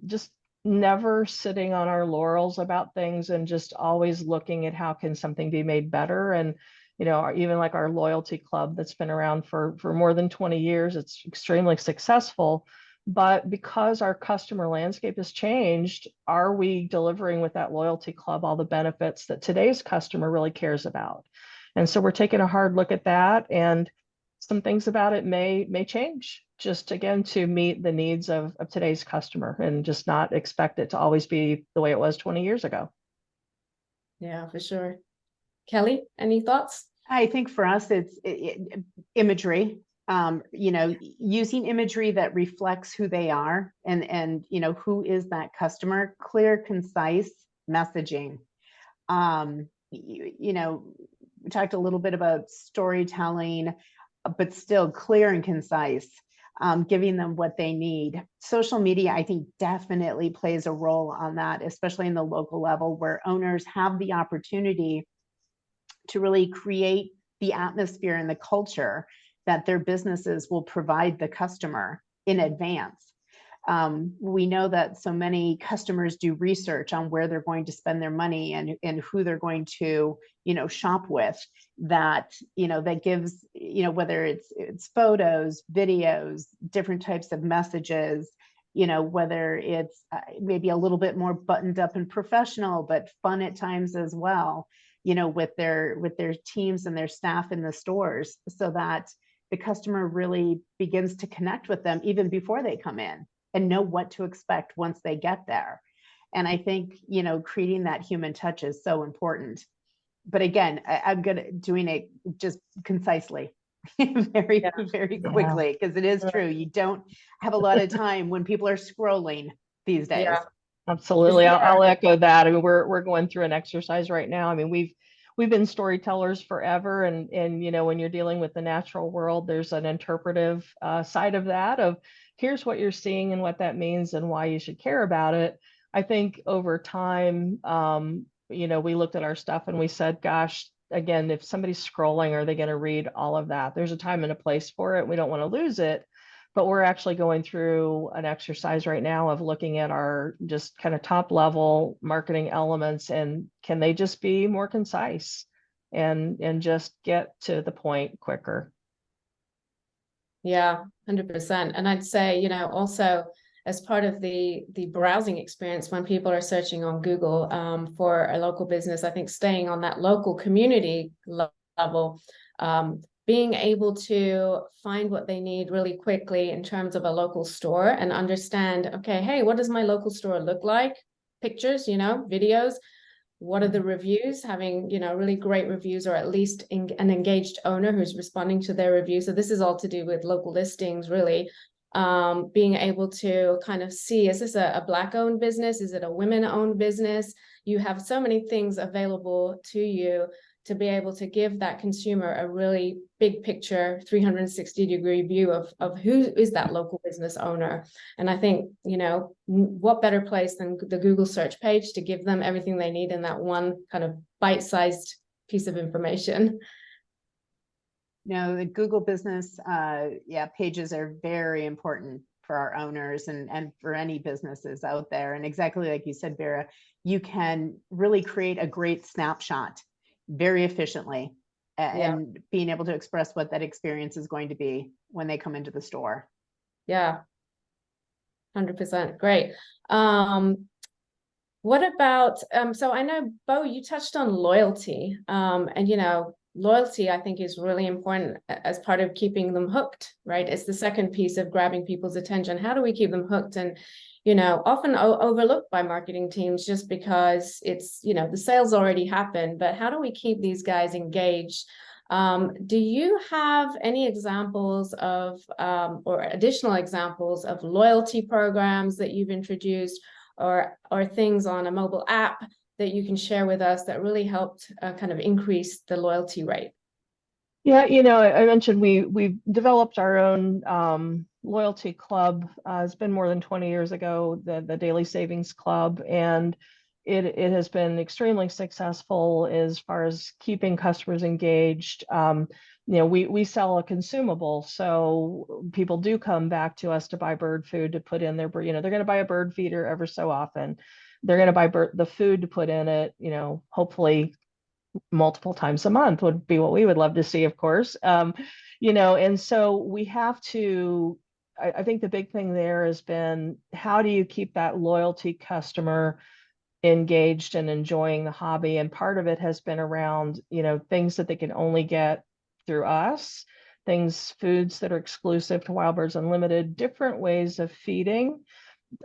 just never sitting on our laurels about things and just always looking at how can something be made better. And, you know, even like our loyalty club that's been around for more than 20 years, it's extremely successful. But because our customer landscape has changed, are we delivering with that loyalty club all the benefits that today's customer really cares about? And so we're taking a hard look at that, and some things about it may change, just again to meet the needs of today's customer, and just not expect it to always be the way it was 20 years ago. Yeah, for sure. Kelly, any thoughts? I think for us, it's imagery, you know, using imagery that reflects who they are and, you know, who is that customer, clear, concise messaging. You know, we talked a little bit about storytelling, but still clear and concise, giving them what they need. Social media, I think, definitely plays a role on that, especially in the local level, where owners have the opportunity to really create the atmosphere and the culture that their businesses will provide the customer in advance. We know that so many customers do research on where they're going to spend their money and who they're going to, shop with, that, that gives, whether it's photos, videos, different types of messages, whether it's maybe a little bit more buttoned up and professional, but fun at times as well, with their teams and their staff in the stores, so that the customer really begins to connect with them even before they come in and know what to expect once they get there. And I think, creating that human touch is so important. But again, I'm doing it just concisely, very quickly, because it is true. You don't have a lot of time when people are scrolling these days. Yeah. Absolutely. I'll echo that. I mean, we're going through an exercise right now. I mean, we've been storytellers forever, and when you're dealing with the natural world, there's an interpretive side of that, of here's what you're seeing and what that means and why you should care about it. I think over time, we looked at our stuff and we said, gosh, again, if somebody's scrolling, are they going to read all of that? There's a time and a place for it. We don't want to lose it. But we're actually going through an exercise right now of looking at our just kind of top level marketing elements, and can they just be more concise and just get to the point quicker? Yeah, 100%. And I'd say, also as part of the browsing experience, when people are searching on Google for a local business, I think staying on that local community level, being able to find what they need really quickly in terms of a local store and understand, okay, hey, what does my local store look like? Pictures, videos. What are the reviews? Having, really great reviews, or at least an engaged owner who's responding to their reviews. So this is all to do with local listings, really. Being able to kind of see, is this a Black-owned business? Is it a women-owned business? You have so many things available to you to be able to give that consumer a really big picture, 360-degree view of who is that local business owner. And I think, what better place than the Google search page to give them everything they need in that one kind of bite-sized piece of information. The Google business pages are very important for our owners and for any businesses out there. And exactly like you said, Vera, you can really create a great snapshot very efficiently, and being able to express what that experience is going to be when they come into the store. Yeah, 100%. Great. What about, so I know, Bo, you touched on loyalty, and loyalty, I think, is really important as part of keeping them hooked, right? It's the second piece of grabbing people's attention. How do we keep them hooked? And often overlooked by marketing teams just because it's, the sales already happened, but how do we keep these guys engaged? Do you have any examples of, or additional examples of loyalty programs that you've introduced, or things on a mobile app that you can share with us that really helped kind of increase the loyalty rate? Yeah, I mentioned we developed our own loyalty club. It's been more than 20 years ago, the Daily Savings Club, and it has been extremely successful as far as keeping customers engaged. We sell a consumable, so people do come back to us to buy bird food to put in their, they're going to buy a bird feeder ever so often. They're going to buy the food to put in it, hopefully multiple times a month would be what we would love to see, of course. And so we have to, I think the big thing there has been, how do you keep that loyalty customer engaged and enjoying the hobby? And part of it has been around, things that they can only get through us, foods that are exclusive to Wild Birds Unlimited, different ways of feeding.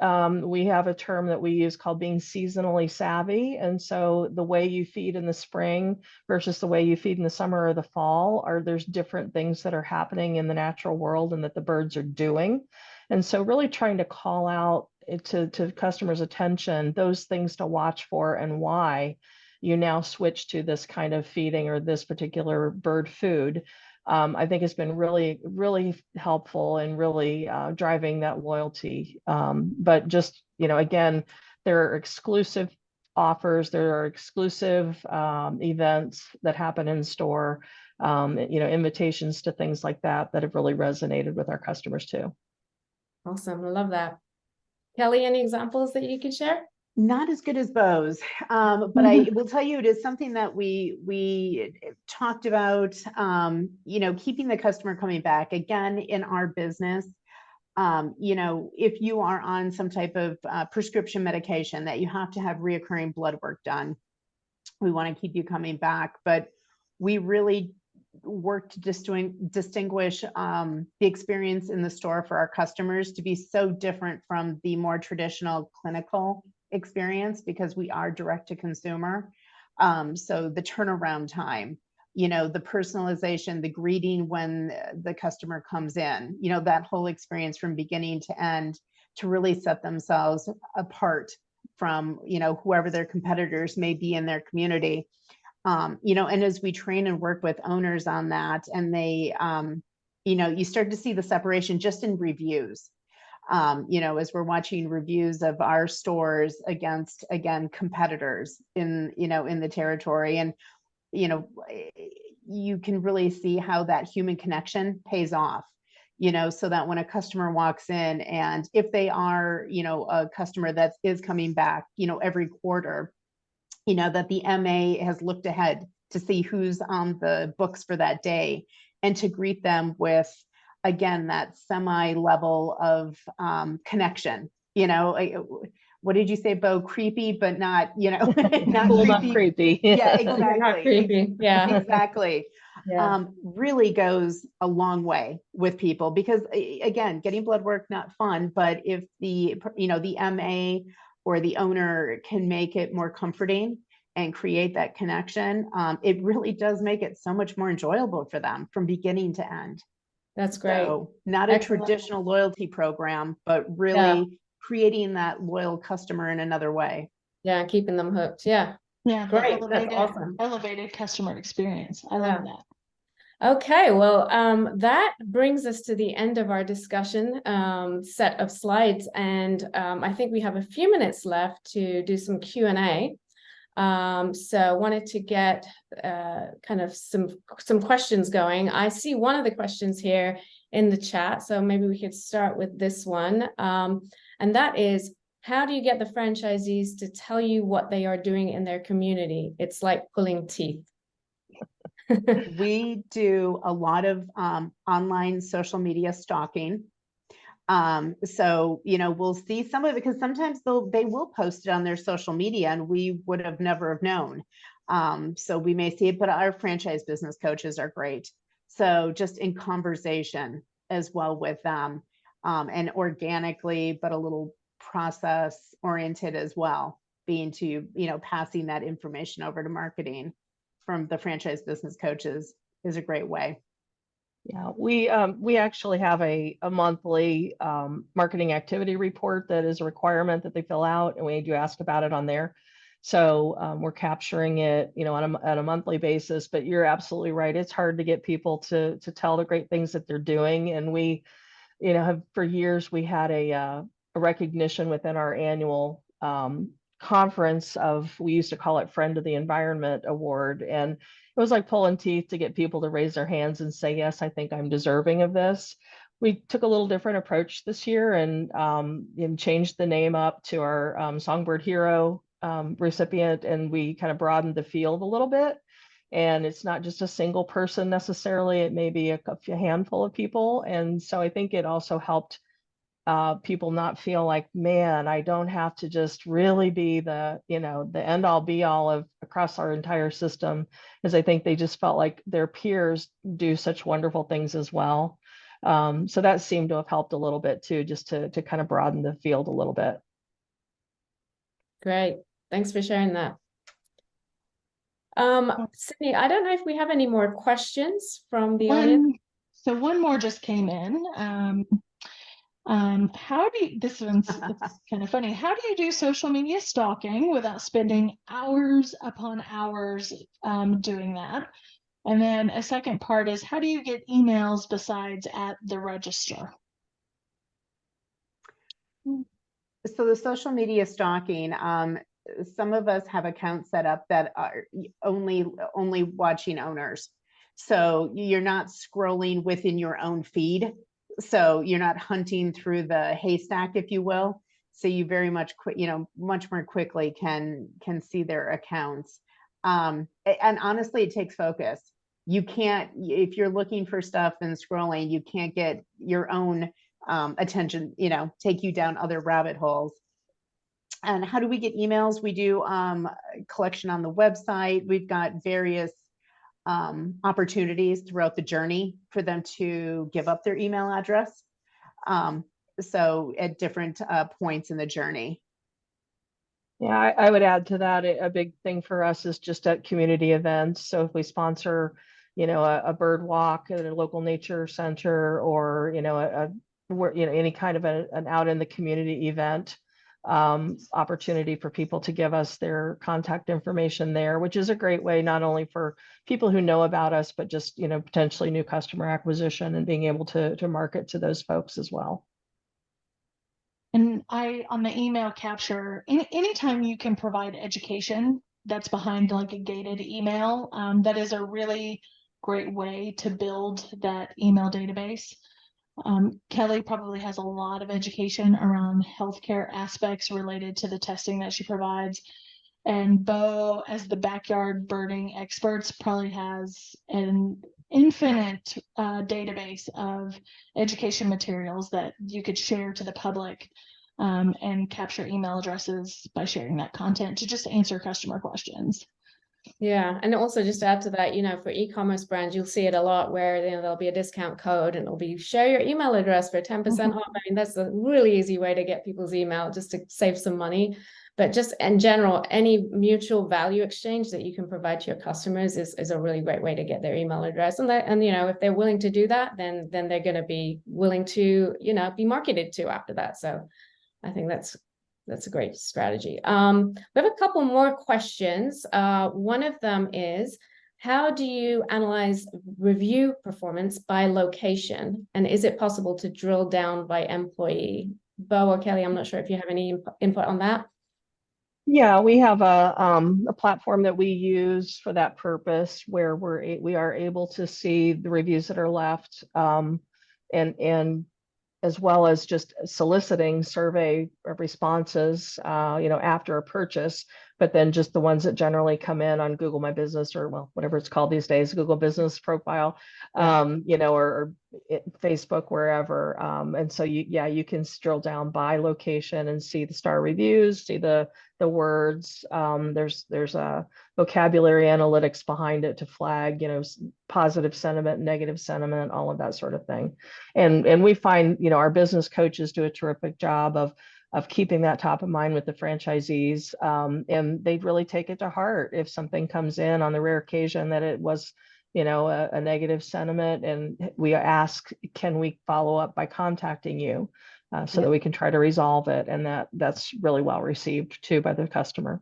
We have a term that we use called being seasonally savvy. And so the way you feed in the spring versus the way you feed in the summer or the fall, there's different things that are happening in the natural world and that the birds are doing. And so really trying to call out to customers' attention those things to watch for and why. you now switch to this kind of feeding or this particular bird food. I think it's been really, really helpful and really driving that loyalty. But just, again, there are exclusive offers, there are exclusive events that happen in store, invitations to things like that have really resonated with our customers too. Awesome. I love that. Kelly, any examples that you could share? Not as good as Bo's, but I will tell you, it is something that we talked about, keeping the customer coming back. Again, in our business, if you are on some type of prescription medication that you have to have reoccurring blood work done, we want to keep you coming back. But we really work to distinguish the experience in the store for our customers to be so different from the more traditional clinical experience, because we are direct to consumer. So the turnaround time, the personalization, the greeting when the customer comes in, that whole experience from beginning to end, to really set themselves apart from, whoever their competitors may be in their community. And as we train and work with owners on that, and they, you start to see the separation just in reviews. As we're watching reviews of our stores against, again, competitors in the territory, and you can really see how that human connection pays off, so that when a customer walks in, and if they are, a customer that is coming back, every quarter, that the MA has looked ahead to see who's on the books for that day, and to greet them with, again, that semi-level of connection. What did you say, Bo? Creepy, but not, not Cool, creepy. not creepy. Yeah, exactly. Not creepy. Yeah. Exactly. Yeah. Really goes a long way with people, because again, getting blood work, not fun, but if the MA or the owner can make it more comforting and create that connection, it really does make it so much more enjoyable for them from beginning to end. That's great. So not a Excellent. traditional loyalty program, but really creating that loyal customer in another way. Yeah, keeping them hooked. Yeah. Yeah, the Great. That's awesome. elevated customer experience. I love that. Okay, well, that brings us to the end of our discussion set of slides, and I think we have a few minutes left to do some Q&A. So I wanted to get kind of some questions going. I see one of the questions here in the chat, so maybe we could start with this one. And that is, how do you get the franchisees to tell you what they are doing in their community? It's like pulling teeth. We do a lot of online social media stalking. So, we'll see some of it, because sometimes they will post it on their social media and we would have never have known. So we may see it, but our franchise business coaches are great. So just in conversation as well with them, and organically, but a little process oriented as well, being to, passing that information over to marketing from the franchise business coaches is a great way. Yeah, we actually have a monthly marketing activity report that is a requirement that they fill out, and we do ask about it on there. So we're capturing it, on a monthly basis. But you're absolutely right; it's hard to get people to tell the great things that they're doing. And we, have for years we had a recognition within our annual conference of, we used to call it Friend of the Environment Award, and it was like pulling teeth to get people to raise their hands and say, yes, I think I'm deserving of this. We took a little different approach this year and changed the name up to our Songbird Hero recipient, and we kind of broadened the field a little bit. And it's not just a single person necessarily, it may be a handful of people. And so I think it also helped people not feel like, man, I don't have to just really be the end all be all of across our entire system, as I think they just felt like their peers do such wonderful things as well. So that seemed to have helped a little bit too, just to kind of broaden the field a little bit. Great. Thanks for sharing that. Sydney, I don't know if we have any more questions from the audience. So one more just came in. How do you, this one's it's kind of funny. How do you do social media stalking without spending hours upon hours doing that? And then a second part is, how do you get emails besides at the register? So the social media stalking, some of us have accounts set up that are only watching owners. So you're not scrolling within your own feed. So you're not hunting through the haystack, if you will. So you very much much more quickly can see their accounts. And honestly, it takes focus. You can't, if you're looking for stuff and scrolling, you can't get your own attention, take you down other rabbit holes. And how do we get emails? We do collection on the website. We've got various opportunities throughout the journey for them to give up their email address. So at different points in the journey. Yeah, I would add to that, a big thing for us is just at community events. So if we sponsor, a bird walk at a local nature center, or, any kind of an out in the community event, opportunity for people to give us their contact information there, which is a great way, not only for people who know about us, but just, potentially new customer acquisition and being able to market to those folks as well. And on the email capture, anytime you can provide education that's behind like a gated email, that is a really great way to build that email database. Kelly probably has a lot of education around healthcare aspects related to the testing that she provides. And Bo, as the backyard birding experts, probably has an infinite database of education materials that you could share to the public, and capture email addresses by sharing that content to just answer customer questions. Yeah, and also just to add to that, for e-commerce brands, you'll see it a lot where there'll be a discount code and it'll be share your email address for 10% off. I mean, that's a really easy way to get people's email just to save some money. But just in general, any mutual value exchange that you can provide to your customers is a really great way to get their email address. And if they're willing to do that, then they're going to be willing to, be marketed to after that. So I think that's a great strategy. We have a couple more questions. One of them is, how do you analyze review performance by location? And is it possible to drill down by employee? Bo or Kelly, I'm not sure if you have any input on that. Yeah, we have a platform that we use for that purpose, where we are able to see the reviews that are left, and as well as just soliciting survey responses, after a purchase, but then just the ones that generally come in on Google My Business, or whatever it's called these days, Google Business Profile, or Facebook, wherever. And so you can drill down by location and see the star reviews, see the words. There's a vocabulary analytics behind it to flag, positive sentiment, negative sentiment, all of that sort of thing. And we find, our business coaches do a terrific job of keeping that top of mind with the franchisees. And they really take it to heart if something comes in on the rare occasion that it was, a negative sentiment, and we ask, can we follow up by contacting you, so that we can try to resolve it. And that's really well received too by the customer.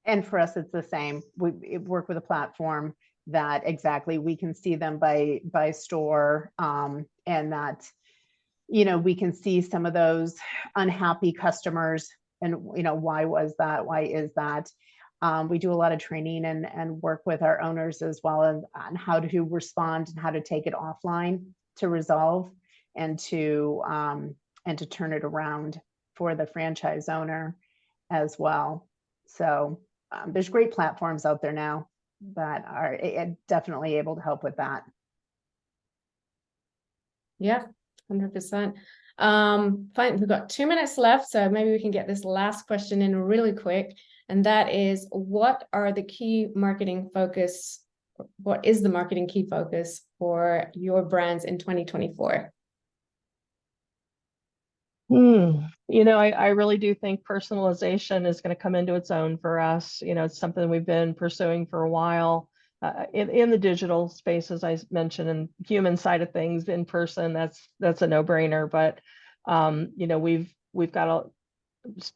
And for us, it's the same. We work with a platform that exactly we can see them by store, and that, we can see some of those unhappy customers and, why was that? Why is that? We do a lot of training and work with our owners as well as on how to respond and how to take it offline to resolve and to turn it around for the franchise owner as well. So there's great platforms out there now that are definitely able to help with that. Yeah, 100%. Fine, we've got 2 minutes left, so maybe we can get this last question in really quick. And that is, what is the marketing key focus for your brands in 2024? I really do think personalization is going to come into its own for us. It's something we've been pursuing for a while. in the digital space, as I mentioned, and human side of things in person, that's a no-brainer. But you know, we've got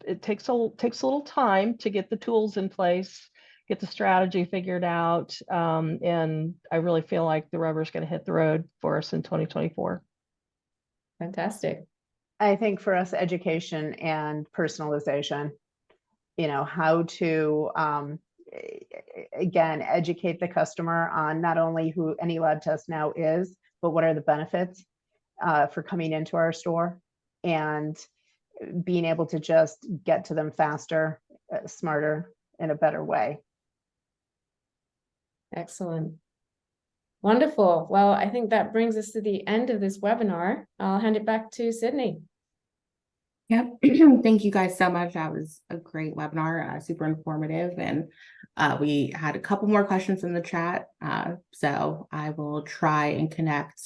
it takes a little time to get the tools in place, get the strategy figured out. And I really feel like the rubber's going to hit the road for us in 2024. Fantastic. I think for us, education and personalization, you know, how to, again, educate the customer on not only who Any Lab Test Now is, but what are the benefits for coming into our store, and being able to just get to them faster, smarter, in a better way. Excellent. Wonderful. Well, I think that brings us to the end of this webinar. I'll hand it back to Sydney. Yep. Thank you guys so much. That was a great webinar, super informative. And we had a couple more questions in the chat. So I will try and connect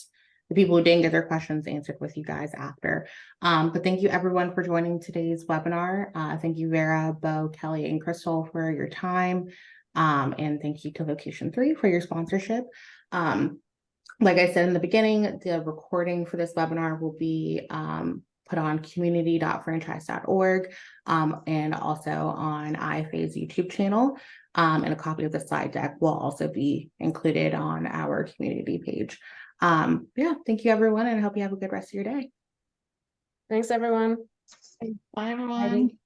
the people who didn't get their questions answered with you guys after. But thank you everyone for joining today's webinar. Thank you, Vera, Bo, Kelly, and Crystal for your time. And thank you to Location 3 for your sponsorship. Like I said in the beginning, the recording for this webinar will be put on community.franchise.org and also on IFA's YouTube channel. And a copy of the slide deck will also be included on our community page. Yeah, thank you everyone, and I hope you have a good rest of your day. Thanks, everyone. Bye, everyone.